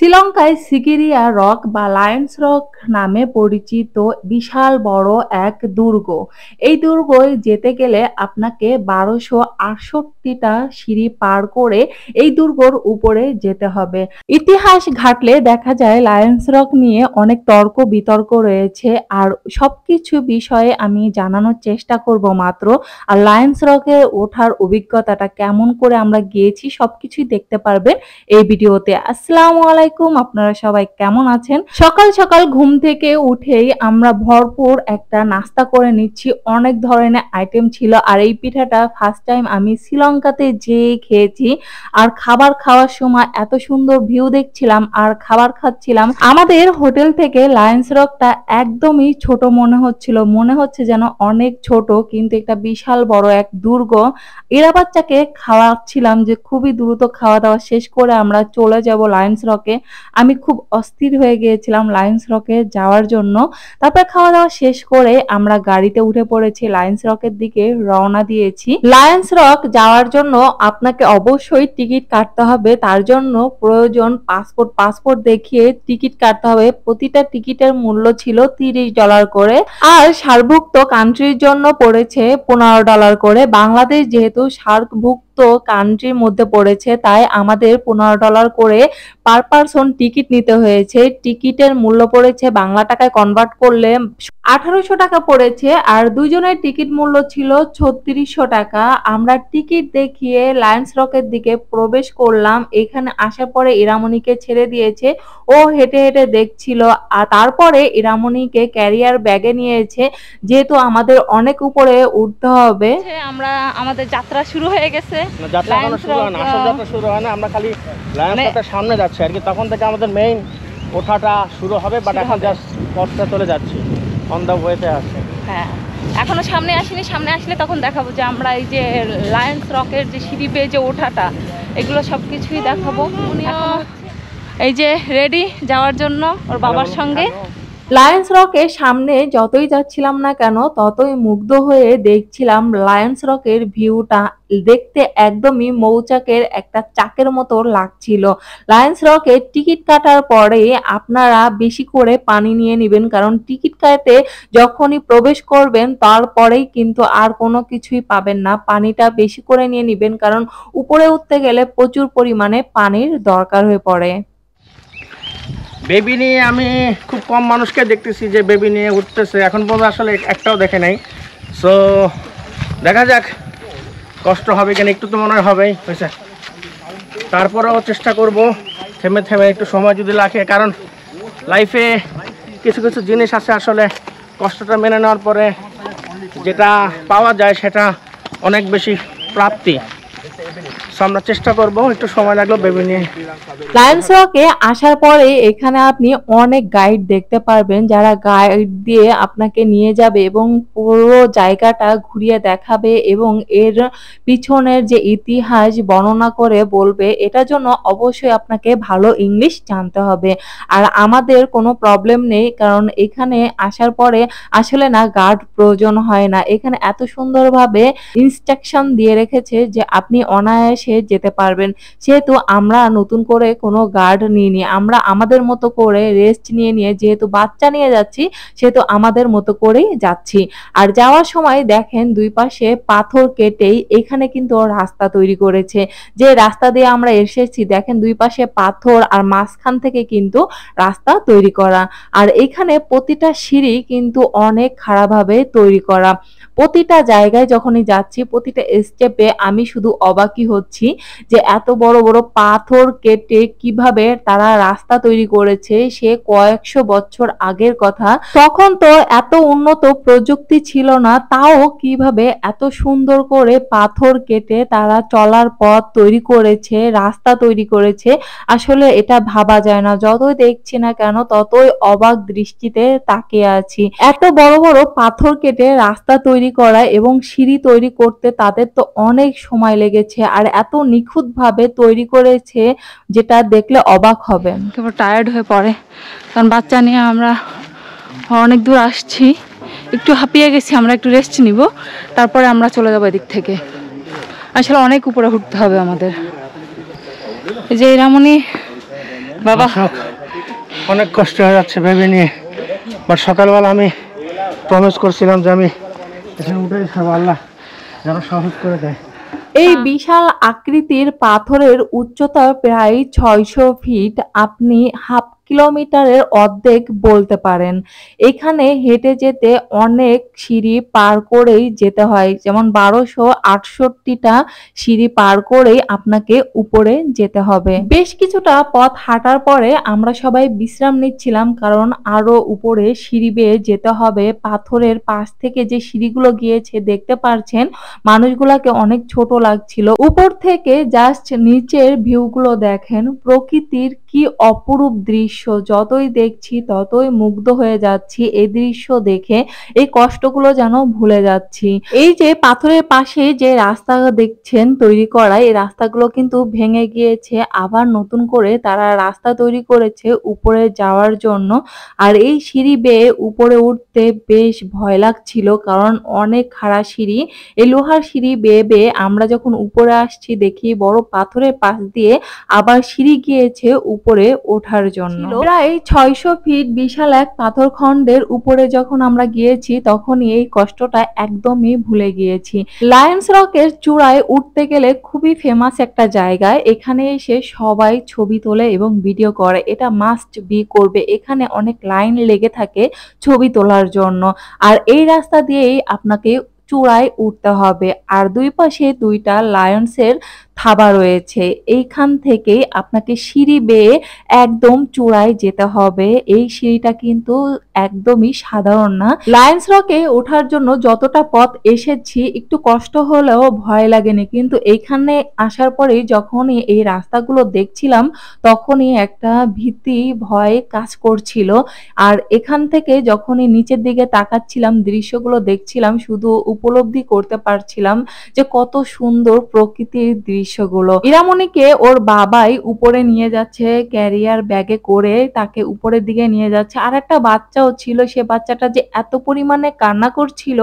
শ্রীলঙ্কায় সিগিরিয়া রক বা Lions rock নামে পরিচিত বিশাল বড় এক দুর্গ। এই দুর্গয় যেতে গেলে আপনাকে 1268টা সিঁড়ি পার করে এই দুর্গর উপরে যেতে হবে। ইতিহাস ঘাটলে দেখা যায় লায়ন্স রক নিয়ে অনেক তর্ক বিতর্ক রয়েছে, আর সবকিছু বিষয়ে আমি জানানোর চেষ্টা করব মাত্র। আর লায়ন্স রকে ওঠার অভিজ্ঞতাটা কেমন করে আমরা গিয়েছি সবকিছুই দেখতে পারবেন এই ভিডিওতে। আসসালামু আলাইকুম, আপনারা সবাই কেমন আছেন? সকাল সকাল ঘুম থেকে উঠেই আমরা ভরপুর একটা নাস্তা করে নিচ্ছি। অনেক ধরনের আইটেম ছিল, আর এই পিঠাটা ফার্স্ট টাইম আমি শ্রীলঙ্কাতে যেয়ে খেয়েছি। আর খাবার খাওয়ার সময় এত সুন্দর ভিউ দেখছিলাম আর খাবার খাচ্ছিলাম। আমাদের হোটেল থেকে লায়ন্স রকটা একদমই ছোট মনে হচ্ছিল, মনে হচ্ছে যেন অনেক ছোট, কিন্তু একটা বিশাল বড় এক দুর্গ। এরা বাচ্চাকে খাওয়াচ্ছিলাম যে খুবই দ্রুত খাওয়া দাওয়া শেষ করে আমরা চলে যাব লায়ন্স রকে। আমি খুব অস্থির হয়ে গিয়েছিলাম লায়ন্স রকে যাওয়ার জন্য। তারপর খাওয়া দাওয়া শেষ করে আমরা গাড়িতে উঠে পড়েছি, লায়ন্স রকের দিকে রওনা দিয়েছি। লায়ন্স রক যাওয়ার জন্য আপনাকে অবশ্যই টিকিট কাটতে হবে, তার জন্য প্রয়োজন পাসপোর্ট দেখিয়ে টিকিট কাটতে হবে। প্রতিটা টিকিটের মূল্য ছিল $30 করে, আর সার্কভুক্ত কান্ট্রির জন্য পড়েছে $15 করে। বাংলাদেশ যেহেতু সার্কভুক্ত কান্ট্রির মধ্যে পড়েছে, তাই আমাদের $15 করে পার পারসন টিকিট নিতে হয়েছে। টিকিটের মূল্য পড়েছে বাংলা টাকায় কনভার্ট করলে 1800 টাকা পড়েছে, আর দুইজনের টিকিট মূল্য ছিল 3600 টাকা। আমরা টিকিট দেখিয়ে লায়ন্স রকের দিকে প্রবেশ করলাম। এখানে আসার পরে ইরামনিকে ছেড়ে দিয়েছে, ও হেঁটে হেঁটে দেখছিল। আর তারপরে ইরামনিকে ক্যারিয়ার ব্যাগে নিয়েছে, যেহেতু আমাদের অনেক উপরে উঠতে হবে। আমরা আমাদের যাত্রা শুরু হয়ে গেছে। যাত্রা এখনো শুরু হয় না, আসল যাত্রা শুরু হয় না। আমরা খালি লায়ন্স রকের সামনে যাচ্ছি আর কি, তখন থেকে আমাদের মেইন ওঠাটা শুরু হবে। বাট এখন জাস্ট পথটা চলে যাচ্ছি, অন দ্য ওয়েতে আছে। হ্যাঁ, এখনো সামনে আসিনি, সামনে আসলে তখন দেখাবো যে আমরা এই যে লায়ন্স রকের যে সিঁড়ি বেয়ে যে ওঠাটা, এগুলো সব কিছুই দেখাবো। উনিও এই যে রেডি যাওয়ার জন্য ওর বাবার সঙ্গে। লায়ন্স রকের সামনে যতই যাচ্ছিলাম না কেন, ততই মুগ্ধ হয়ে দেখছিলাম লায়ন্স রকের ভিউটা। দেখতে একদমই মৌচাকের একটা চাকের মতো লাগছিল। লায়ন্স রকে টিকিট কাটার পরে আপনারা বেশি করে পানি নিয়ে নেবেন, কারণ টিকিট কাটে যখনই প্রবেশ করবেন তারপরেই কিন্তু আর কোনো কিছুই পাবেন না। পানিটা বেশি করে নিয়ে নেবেন, কারণ উপরে উঠতে গেলে প্রচুর পরিমাণে পানির দরকার হয়ে পড়ে। বেবি নিয়ে আমি খুব কম মানুষকে দেখতেছি যে বেবি নিয়ে উঠতেছে, এখন পর্যন্ত আসলে একটাও দেখে নাই। সো দেখা যাক কষ্ট হবে কিনা, একটু তো মনে হয় হবেই হয়েছে। তারপরেও চেষ্টা করব থেমে থেমে একটু সময় যদি লাগে, কারণ লাইফে কিছু কিছু জিনিস আছে আসলে কষ্টটা মেনে নেওয়ার পরে যেটা পাওয়া যায় সেটা অনেক বেশি প্রাপ্তি। আমরা চেষ্টা করব, একটু সময় লাগলো বেবি নিয়ে। লায়ন্স রকে আসার পরে এখানে আপনি অনেক গাইড দেখতে পারবেন, যারা গাইড দিয়ে আপনাকে নিয়ে যাবে এবং পুরো জায়গাটা ঘুরিয়ে দেখাবে এবং এর পিছনের যে ইতিহাস বর্ণনা করে বলবে। এটার জন্য অবশ্যই আপনাকে ভালো ইংলিশ জানতে হবে। আর আমাদের কোনো প্রবলেম নেই, কারণ এখানে আসার পরে আসলে না গার্ড প্রয়োজন হয় না। এখানে এত সুন্দরভাবে ইনস্ট্রাকশন দিয়ে রেখেছে যে আপনি অনায়াসে যেতে পারবেন। সেহেতু আমরা নতুন করে কোনো গার্ড নিইনি, আমরা আমাদের মতো করে রেস্ট নিয়ে যেহেতু বাচ্চা নিয়ে যাচ্ছি সেহেতু আমাদের মতো করেই যাচ্ছি। আর যাওয়ার সময় দেখেন দুই পাশে পাথর কেটেই এখানে কিন্তু রাস্তা তৈরি করেছে। যে রাস্তা দিয়ে আমরা এসেছি দেখেন দুই পাশে পাথর, আর মাঝখান থেকে কিন্তু রাস্তা তৈরি করা। আর এখানে প্রতিটা সিঁড়ি কিন্তু অনেক খারাপভাবে তৈরি করা। প্রতিটা জায়গায় যখনই যাচ্ছি প্রতিটা স্টেপে আমি শুধু অবাকই হচ্ছি যে এত বড় বড় পাথর কেটে কিভাবে তারা রাস্তা তৈরি করেছে। সে কয়েকশো বছর আগের কথা, তখন তো এত উন্নত প্রযুক্তি ছিল না, তাও কিভাবে এত সুন্দর করে পাথর কেটে তারা চলার পথ তৈরি করেছে, রাস্তা তৈরি করেছে। আসলে এটা ভাবা যায় না, যতই দেখছি না কেন ততই অবাক দৃষ্টিতে তাকিয়ে আছি। এত বড় বড় পাথর কেটে রাস্তা তৈরি করা এবং সিঁড়ি তৈরি করতে তাদের তো অনেক সময় লেগেছে, আর এত নিখুঁত ভাবে তৈরি করেছে যেটা দেখলে অবাক হবেন। একেবারে টায়ার্ড হয়ে পড়ে, কারণ বাচ্চা নিয়ে আমরা অনেক দূর আসছি, একটু হাঁপিয়ে গেছি। আমরা একটু রেস্ট নিব, তারপরে আমরা চলে যাবো এদিক থেকে। আসলে অনেক উপরে উঠতে হবে আমাদের। এই যে ইরামনি বাবা অনেক কষ্ট হয়ে যাচ্ছে বেবি নিয়ে, বাট সকালবেলা আমি প্রমিস করছিলাম যে আমি এখানে উঠেই খাবো, আল্লাহ যেন সহজ করে দেয়। এই বিশাল আকৃতির পাথরের উচ্চতা প্রায় 600 ফিট, আপনি হাফ কিলোমিটারের অর্ধেক বলতে পারেন। এখানে হেঁটে যেতে অনেক সিঁড়ি পার করেই যেতে হয়, যেমন 1268টা সিঁড়ি পার করেই আপনাকে উপরে যেতে হবে। বেশ কিছুটা পথ হাঁটার পরে আমরা সবাই বিশ্রাম নিচ্ছিলাম, কারণ আরো উপরে সিঁড়ি বেয়ে যেতে হবে। পাথরের পাশ থেকে যে সিঁড়িগুলো গিয়েছে দেখতে পারছেন, মানুষগুলাকে অনেক ছোট লাগছিল। উপর থেকে জাস্ট নিচের ভিউগুলো দেখেন, প্রকৃতির কি অপরূপ দৃশ্য। যতই দেখছি ততই মুগ্ধ হয়ে যাচ্ছি এই দৃশ্য দেখে, এই কষ্টগুলো যেন ভুলে যাচ্ছি। এই যে পাথরের পাশে যে রাস্তা দেখছেন তৈরি করা, এই রাস্তাগুলো কিন্তু ভেঙে গিয়েছে, আবার নতুন করে তারা রাস্তা তৈরি করেছে উপরে যাওয়ার জন্য। আর এই সিঁড়ি বেয়ে উপরে উঠতে বেশ ভয় লাগছিল, কারণ অনেক খাড়া সিঁড়ি। এই লোহার সিঁড়ি বেয়ে বেয়ে আমরা যখন উপরে আসছি দেখি বড় পাথরের পাশ দিয়ে আবার সিঁড়ি গিয়েছে উপরে ওঠার জন্য। প্রায় 600 ফিট বিশাল এক পাথর খণ্ডের উপরে যখন আমরা গিয়েছি তখনই এই কষ্টটা একদমই ভুলে গিয়েছি। লায়ন্স রকের চূড়ায় উঠতে গেলে খুবই ফেমাস একটা জায়গায়, এখানে এসে সবাই ছবি তোলে এবং ভিডিও করে, এটা মাস্ট বি করবে। এখানে অনেক লাইন লেগে থাকে ছবি তোলার জন্য। আর এই রাস্তা দিয়েই আপনাকে চূড়ায় উঠতে হবে। আর দুই পাশে দুইটা লায়ন্সের থাবা রয়েছে, এইখান থেকে আপনাকে সিঁড়ি বেয়ে একদম চূড়ায় যেতে হবে। এই সিঁড়িটা কিন্তু একদমই সাধারণ না। লায়ন্স রকে ওঠার জন্য যতটা পথ এসেছি একটু কষ্ট হলেও ভয় লাগেনি, কিন্তু এইখানে আসার পরে যখনই এই রাস্তাগুলো দেখছিলাম তখনই একটা ভীতি ভয় কাজ করছিল। আর এখান থেকে যখনই নিচের দিকে তাকাচ্ছিলাম, দৃশ্যগুলো দেখছিলাম, শুধু উপলব্ধি করতে পারছিলাম যে কত সুন্দর প্রকৃতির দৃশ্যগুলো। ইরামণিকে ওর বাবাই উপরে নিয়ে যাচ্ছে ক্যারিয়ার ব্যাগে করে, তাকে উপরের দিকে নিয়ে যাচ্ছে। আর একটা বাচ্চাও ছিল, সে বাচ্চাটা যে এত পরিমাণে কান্না করছিল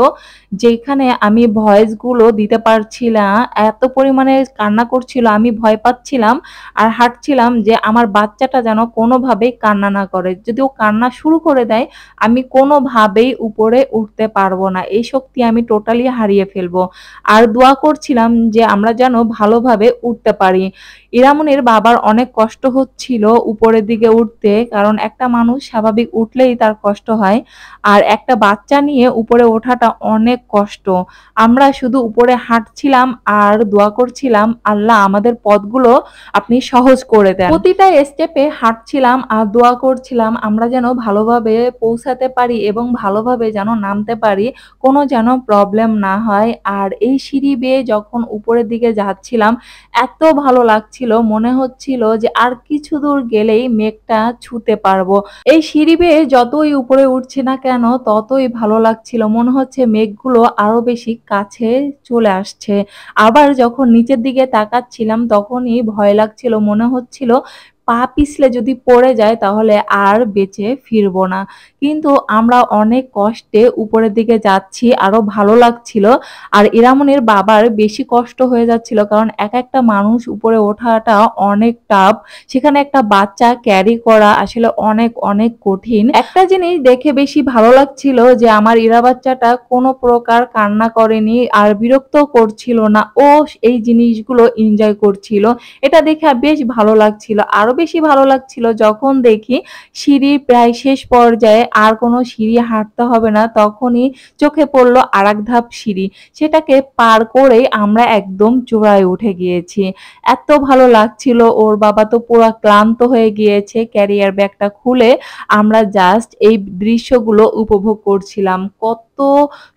যেখানে আমি ভয়েস গুলো দিতে পারছি না, এত পরিমাণে কান্না করছিল, আমি ভয় পাচ্ছিলাম আর হাঁটছিলাম যে আমার বাচ্চাটা যেন কোনোভাবেই কান্না না করে। যদি ও কান্না শুরু করে দেয় আমি কোনোভাবেই উপরে উঠতে পারবো না, এই শক্তি আমি টোটালি হারিয়ে ফেলবো। আর দোয়া করছিলাম যে আমরা যেন ভালোভাবে উঠতে পারি। ইরামনির বাবার অনেক কষ্ট হচ্ছিল উপরের দিকে উঠতে, কারণ একটা মানুষ স্বাভাবিক উঠলেই তার কষ্ট হয়, আর একটা বাচ্চা নিয়ে উপরে ওঠাটা অনেক কষ্ট। আমরা শুধু উপরে হাঁটছিলাম আর দোয়া করছিলাম, আল্লাহ আমাদের পথগুলো আপনি সহজ করে দেন। প্রতিটা স্টেপে হাঁটছিলাম আর দোয়া করছিলাম আমরা যেন ভালোভাবে পৌঁছাতে পারি এবং ভালোভাবে যেন নামতে পারি, কোনো যেন প্রবলেম না হয়। আর এই সিঁড়ি বেয়ে যখন উপরের দিকে যাচ্ছিলাম এত ভালো লাগছিল, মনে হচ্ছিল যে আর কিছু দূর গেলেই মেঘটা ছুঁতে পারবো। এই সিঁড়ি বেয়ে যতই উপরে উঠছি না কেন ততই ভালো লাগছিল, মনে হচ্ছে মেঘগুলো আরো বেশি কাছে চলে আসছে। আবার যখন নিচের দিকে তাকাচ্ছিলাম তখনই ভয় লাগছিল, মনে হচ্ছিল পা পিছলে যদি পড়ে যায় তাহলে আর বেঁচে ফিরবো না। কিন্তু আমরা অনেক কষ্টে উপরের দিকে যাচ্ছি, আরো ভালো লাগছিল। আর ইরামনির বাবার বেশি কষ্ট হয়ে যাচ্ছিল, কারণ এক একটা মানুষ উপরে ওঠাটা অনেক টাফ, সেখানে একটা বাচ্চা ক্যারি করা আসলে অনেক অনেক কঠিন। একটা জিনিস দেখে বেশি ভালো লাগছিল যে আমার ইরা বাচ্চাটা কোনো প্রকার কান্না করেনি আর বিরক্ত করছিল না, ও এই জিনিসগুলো এনজয় করছিল, এটা দেখে বেশ ভালো লাগছিল। আরো বেশি ভালো লাগছিল যখন দেখি সিঁড়ি প্রায় শেষ পর্যায়ে, আর কোনো সিঁড়ি হাঁটতে হবে না, তখনই চোখে পড়লো আর এক ধাপ সিঁড়ি, সেটাকে পার করে আমরা একদম চূড়ায় উঠে গিয়েছি। এত ভালো লাগছিল। ওর বাবা তো পুরো ক্লান্ত হয়ে গিয়েছে, ক্যারিয়ার ব্যাগটা খুলে আমরা জাস্ট এই দৃশ্যগুলো উপভোগ করছিলাম। কত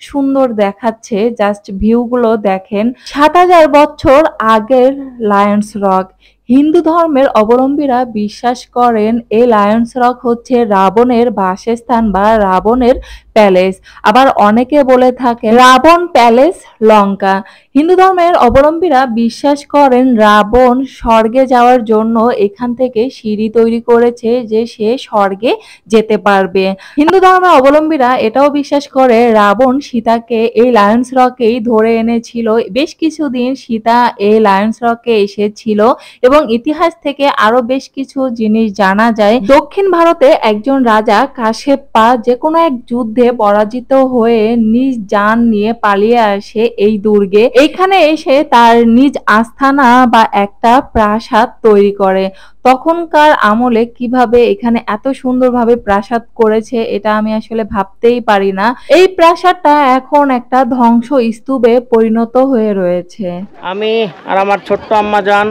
সুন্দর দেখাচ্ছে, জাস্ট ভিউগুলো দেখেন। ৭,০০০ বছর আগের লায়ন্স রক। হিন্দু ধর্মের অবলম্বীরা বিশ্বাস করেন এই লায়ন্স রক হচ্ছে রাবণের বাসস্থান বা রাবণের প্যালেস, আবার অনেকে বলে থাকে রাবণ প্যালেস লঙ্কা। হিন্দু ধর্মের অবলম্বীরা বিশ্বাস করেন রাবণ স্বর্গে যাওয়ার জন্য এখান থেকে সিঁড়ি তৈরি করেছে যে সে স্বর্গে যেতে পারবে। হিন্দু ধর্মের অবলম্বীরা এটাও বিশ্বাস করে রাবণ সীতাকে এই লায়ন্স রকেই ধরে এনেছিল। বেশ কিছুদিন সীতা এই লায়ন্স রকে এসেছিল এবং ইতিহাস থেকে আরো বেশ কিছু জিনিস জানা যায়। দক্ষিণ ভারতে একজন রাজা কাশ্যপা যে কোনো এক যুদ্ধে পরাজিত হয়ে নিজ জান নিয়ে পালিয়ে আসে এই দুর্গে। এইখানে এসে তার নিজ আস্থানা বা একটা প্রাসাদ তৈরি করে। তখনকার আমলে কিভাবে এখানে এত সুন্দরভাবে প্রাসাদ করেছে এটা আমি আসলে ভাবতেই পারি না। এই প্রাসাদটা এখন একটা ধ্বংস স্তূপে পরিণত হয়ে রয়েছে। আমি আর আমার ছোট্ট আম্মা যান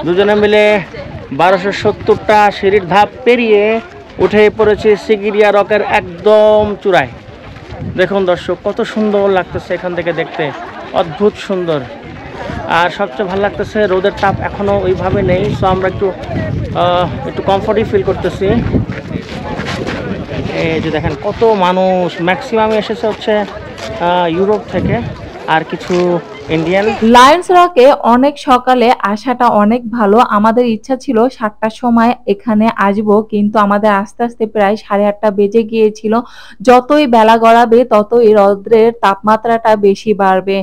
দুজনে মিলে 1270টা সিঁড়ির ধাপ পেরিয়ে উঠে পড়েছি সিগিরিয়া রকের একদম চূড়ায়। দেখুন দর্শক, কত সুন্দর লাগতেছে এখান থেকে দেখতে, অদ্ভুত সুন্দর। আর সবচেয়ে ভালো লাগতেছে রোদের তাপ এখনও ওইভাবে নেই, সো আমরা একটু কমফর্টই ফিল করতেছি। এই যে দেখেন কত মানুষ, ম্যাক্সিমাম এসেছে হচ্ছে ইউরোপ থেকে আর কিছু ইন্ডিয়ান। লায়ন্স রকে অনেক সকালে আসাটা অনেক ভালো। আমাদের ইচ্ছা ছিল 7টার সময় এখানে আসবো, কিন্তু আমাদের আস্তে আস্তে প্রায় 8:30 বেজে গিয়েছিল। যতই বেলা গড়াবে ততই রৌদ্রের তাপমাত্রাটা বেশি বাড়বে।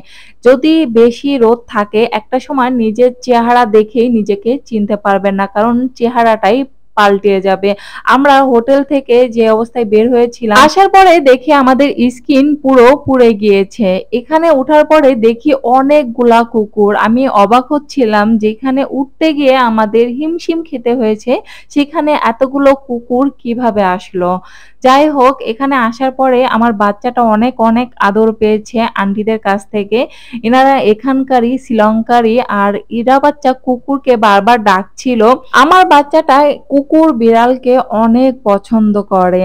যদি বেশি রোদ থাকে একটা সময় নিজের চেহারা দেখেই নিজেকে চিনতে পারবেন না, কারণ চেহারাটাই পাল্টে যাবে। আমরা হোটেল থেকে যে অবস্থায় বের হয়েছিলাম, আসার পরে দেখি আমাদের স্কিন পুরো পুড়ে গিয়েছে। এখানে ওঠার পরে দেখি অনেকগুলা কুকুর। আমি অবাক হচ্ছিলাম, যেখানে উঠতে গিয়ে আমাদের হিমশিম খেতে হয়েছে সেখানে এতগুলো কুকুর কিভাবে আসলো। যাই হোক, এখানে আসার পরে আমার বাচ্চাটা অনেক অনেক আদর পেয়েছে আন্টিদের কাছ থেকে। এনারা এখানকারই শ্রীলঙ্কারই, আর এরা বাচ্চা কুকুরকে বারবার ডাকছিল। আমার বাচ্চাটা কুকুর বিড়ালকে অনেক পছন্দ করে।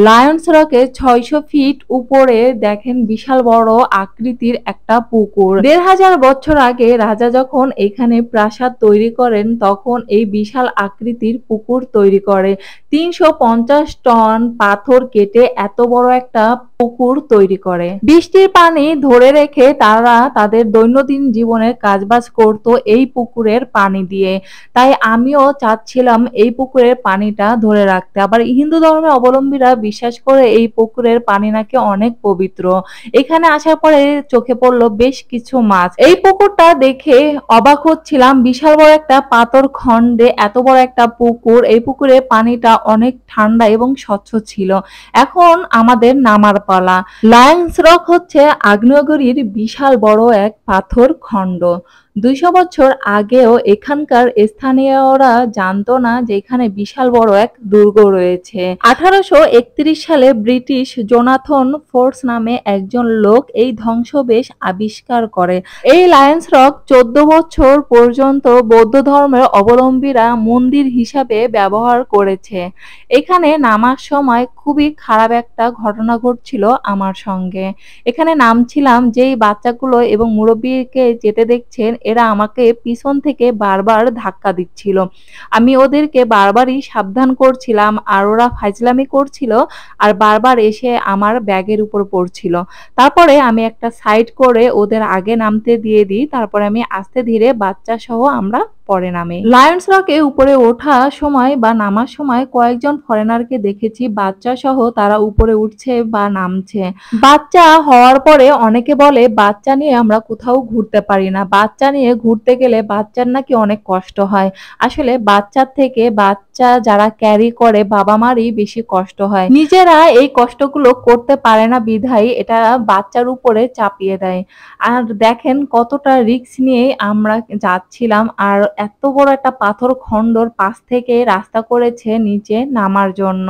লায়ন্স রকে 600 ফিট উপরে দেখেন বিশাল বড় আকৃতির একটা পুকুর। 1500 বছর আগে রাজা যখন এখানে প্রাসাদ তৈরি করেন তখন এই বিশাল আকৃতির পুকুর তৈরি করে। 350 টন পাথর কেটে এত বড় একটা পুকুর তৈরি করে। বৃষ্টির পানি ধরে রেখে তারা তাদের দৈনন্দিন জীবনের কাজবাজ করত এই পুকুরের পানি দিয়ে। তাই আমিও চাচ্ছিলাম এই পুকুরের পানিটা ধরে রাখতে। আবার হিন্দু ধর্মের অবলম্বীরা বিশ্বাস করে এই পুকুরের পানি নাকি অনেক পবিত্র। এখানে আসার পরে চোখে পড়লো বেশ কিছু মাছ। এই পুকুরটা দেখে অবাক হচ্ছিলাম, বিশাল বড় একটা পাথর খণ্ডে এত বড় একটা পুকুর। এই পুকুরে পানিটা অনেক ঠান্ডা এবং স্বচ্ছ ছিল। এখন আমাদের নামার পালা। লায়ন্স রক হচ্ছে আগ্নেয়গিরির বিশাল বড় এক পাথর খণ্ড। 200 বছর আগেও এখানকার স্থানীয়রা জানতো না যে এখানে বিশাল বড় এক দুর্গ রয়েছে। 1831 সালে ব্রিটিশ জোনাথন ফোর্স নামে একজন লোক এই ধ্বংসবেশ আবিষ্কার করে। এই লায়ন্স রক 14 বছর পর্যন্ত বৌদ্ধ ধর্মের অবলম্বীরা মন্দির হিসাবে ব্যবহার করেছে। এখানে নামার সময় খুবই খারাপ একটা ঘটনা ঘটছিল আমার সঙ্গে। এখানে নামছিলাম, যেই বাচ্চাগুলো এবং মুরব্বীকে যেতে দেখছেন এরা আমাকে পিছন থেকে বারবার ধাক্কা দিচ্ছিল। আমি ওদেরকে বারবারই সাবধান করছিলাম আর ওরা ফাজলামি করছিল আর বারবার এসে আমার ব্যাগের উপর পড়ছিল। তারপরে আমি একটা সাইড করে ওদের আগে নামতে দিয়ে দিই, তারপরে আমি আস্তে ধীরে বাচ্চা সহ আমরা পরে নামে। লায়ন্স রকে উপরে ওঠা সময় বা নামার সময় কয়েকজন ফরেনারকে দেখেছি বাচ্চা সহ তারা উপরে উঠছে বা নামছে। বাচ্চা হওয়ার পরে অনেকে বলে বাচ্চা নিয়ে আমরা কোথাও ঘুরতে পারি না, বাচ্চা নিয়ে ঘুরতে গেলে বাচ্চার নাকি অনেক কষ্ট হয়। আসলে বাচ্চার থেকে বাচ্চা যারা ক্যারি করে বাবা মারই বেশি কষ্ট হয়। নিজেরা এই কষ্টগুলো করতে পারে না বিধায় এটা বাচ্চার উপরে চাপিয়ে দেয়। আর দেখেন কতটা রিস্ক নিয়ে আমরা যাচ্ছিলাম, আর এত বড় একটা পাথর খণ্ডর পাশ থেকে রাস্তা করেছে নিচে নামার জন্য।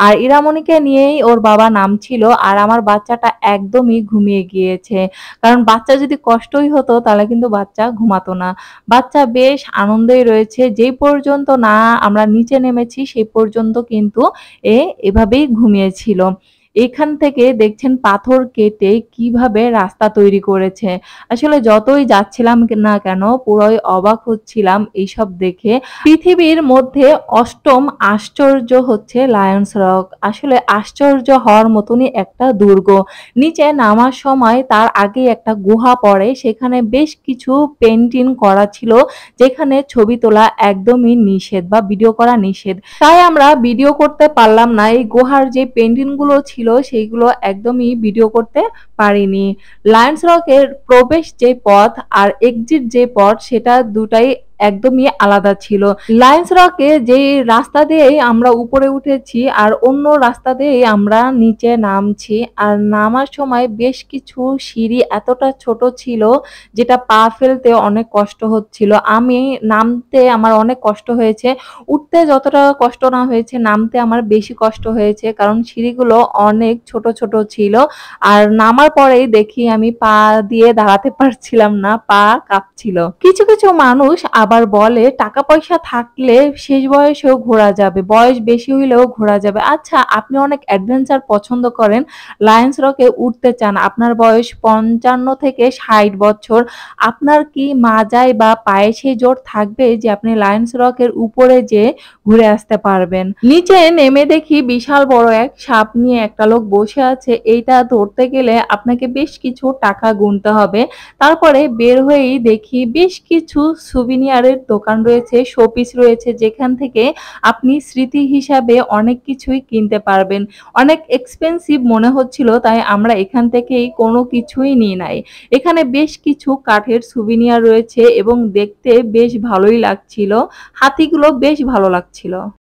আর ইরামণিকে নিয়েই ওর বাবা নামছিল, আর আমার বাচ্চাটা একদমই ঘুমিয়ে গিয়েছে। কারণ বাচ্চা যদি কষ্টই হতো তাহলে কিন্তু বাচ্চা ঘুমাতো না। বাচ্চা বেশ আনন্দেই রয়েছে। যেই পর্যন্ত না আমরা নিচে নেমেছি সেই পর্যন্ত কিন্তু এভাবেই ঘুমিয়েছিল। এখান থেকে দেখছেন পাথর কেটে কিভাবে রাস্তা তৈরি করেছে। আসলে যতই যাচ্ছিলাম না কেন পুরোই অবাক হচ্ছিলাম এইসব দেখে। পৃথিবীর মধ্যে ৮ম আশ্চর্য হচ্ছে লায়ন্স রক। আসলে আশ্চর্য হওয়ার মতনই একটা দুর্গ। নিচে নামার সময় তার আগেই একটা গুহা পড়ে, সেখানে বেশ কিছু পেইন্টিং করা ছিল যেখানে ছবি তোলা একদমই নিষেধ বা ভিডিও করা নিষেধ। তাই আমরা ভিডিও করতে পারলাম না। এই গুহার যে পেইন্টিং গুলো ছিল সেইগুলো একদমই ভিডিও করতে পারিনি। লায়ন্স রকের প্রবেশ যে পথ আর এক্সিট যে পথ সেটা দুটাই একদমই আলাদা ছিল। লায়ন্স রকে যে রাস্তা দিয়ে আমরা উপরে উঠেছি আর অন্য রাস্তা দিয়ে আমরা নিচে নামছি, আর নামার সময় বেশ কিছু সিঁড়ি এতটা ছোট ছিল যেটা পা ফেলতে অনেক কষ্ট হচ্ছিল। আমি নামতে আমার অনেক কষ্ট হয়েছে, উঠতে যতটা কষ্ট না হয়েছে নামতে আমার বেশি কষ্ট হয়েছে, কারণ সিঁড়িগুলো অনেক ছোট ছোট ছিল। আর নামার পরেই দেখি আমি পা দিয়ে দাঁড়াতে পারছিলাম না, পা কাঁপছিল। কিছু কিছু মানুষ আবার বলে টাকা পয়সা থাকলে শেষ বয়সেও ঘোরা যাবে, বয়স বেশি হইলেও ঘোরা যাবে। আচ্ছা, আপনি অনেক অ্যাডভেঞ্চার পছন্দ করেন, লায়ন্স রকে উঠতে চান, আপনার বয়স ৫৫ থেকে ৬০ বছর, আপনার কি মাজায় বা পায়ে সেই জোর থাকবে যে আপনি লায়ন্স রকের উপরে যে ঘুরে আসতে পারবেন? নিচে নেমে দেখি বিশাল বড় এক সাপ নিয়ে একটা লোক বসে আছে। এইটা ধরতে গেলে আপনাকে বেশ কিছু টাকা গুনতে হবে। তারপরে বের হয়েই দেখি বেশ কিছু সুভিনিয়ারের দোকান রয়েছে, শোপিস রয়েছে, যেখান থেকে আপনি স্মৃতি হিসাবে অনেক কিছুই কিনতে পারবেন। অনেক এক্সপেন্সিভ মনে হচ্ছিল, তাই আমরা এখান থেকেই কোনো কিছুই নিই নাই। এখানে বেশ কিছু কাঠের সুভিনিয়ার রয়েছে এবং দেখতে বেশ ভালোই লাগছিল। হাতিগুলো বেশ ভালো লাগছিল।